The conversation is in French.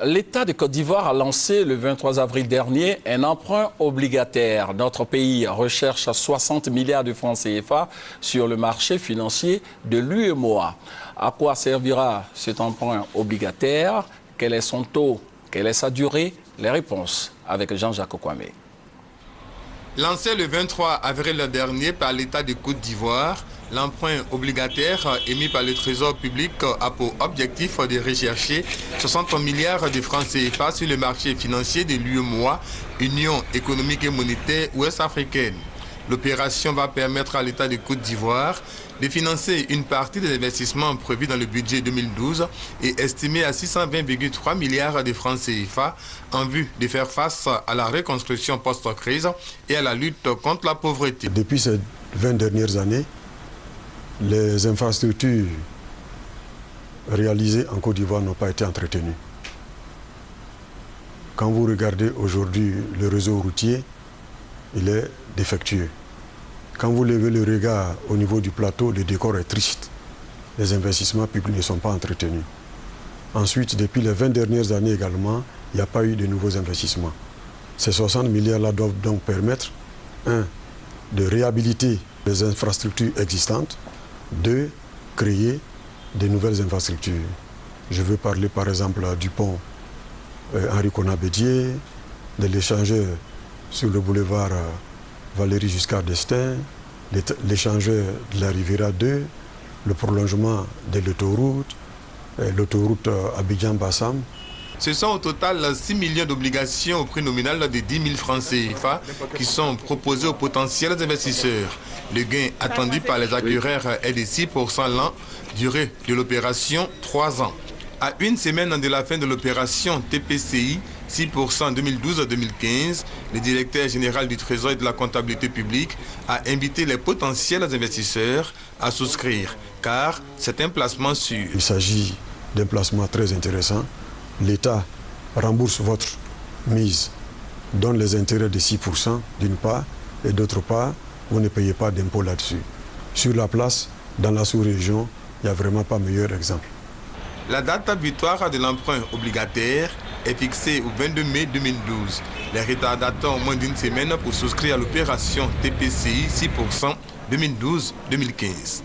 L'État de Côte d'Ivoire a lancé le 23 avril dernier un emprunt obligataire. Notre pays recherche 60 milliards de francs CFA sur le marché financier de l'UEMOA. À quoi servira cet emprunt obligataire? Quel est son taux? Quelle est sa durée? Les réponses avec Jean-Jacques Kwame. Lancé le 23 avril dernier par l'État de Côte d'Ivoire, l'emprunt obligataire émis par le Trésor public a pour objectif de rechercher 60 milliards de francs CFA sur le marché financier de l'UEMOA, Union économique et monétaire ouest-africaine. L'opération va permettre à l'État de Côte d'Ivoire de financer une partie des investissements prévus dans le budget 2012 et estimés à 620,3 milliards de francs CFA en vue de faire face à la reconstruction post-crise et à la lutte contre la pauvreté. Depuis ces 20 dernières années, les infrastructures réalisées en Côte d'Ivoire n'ont pas été entretenues. Quand vous regardez aujourd'hui le réseau routier, il est défectueux. Quand vous levez le regard au niveau du plateau, le décor est triste. Les investissements publics ne sont pas entretenus. Ensuite, depuis les 20 dernières années également, il n'y a pas eu de nouveaux investissements. Ces 60 milliards-là doivent donc permettre, 1, de réhabiliter les infrastructures existantes, 2, créer de nouvelles infrastructures. Je veux parler par exemple du pont Henri Konan-Bédié, de l'échangeur sur le boulevard Valéry Giscard d'Estaing, l'échangeur de la Riviera 2, le prolongement de l'autoroute Abidjan-Bassam. Ce sont au total 6 millions d'obligations au prix nominal de 10 000 francs CFA qui sont proposés aux potentiels investisseurs. Le gain attendu par les acquéreurs est de 6% l'an, durée de l'opération 3 ans. À une semaine de la fin de l'opération TPCI, 6% 2012-2015, le directeur général du Trésor et de la comptabilité publique a invité les potentiels investisseurs à souscrire, car c'est un placement sûr. Il s'agit d'un placement très intéressant. L'État rembourse votre mise, donne les intérêts de 6% d'une part, et d'autre part, vous ne payez pas d'impôt là-dessus. Sur la place, dans la sous-région, il n'y a vraiment pas meilleur exemple. La date butoir de l'emprunt obligataire est fixée au 22 mai 2012. Les retardataires ont moins d'une semaine pour souscrire à l'opération TPCI 6% 2012-2015.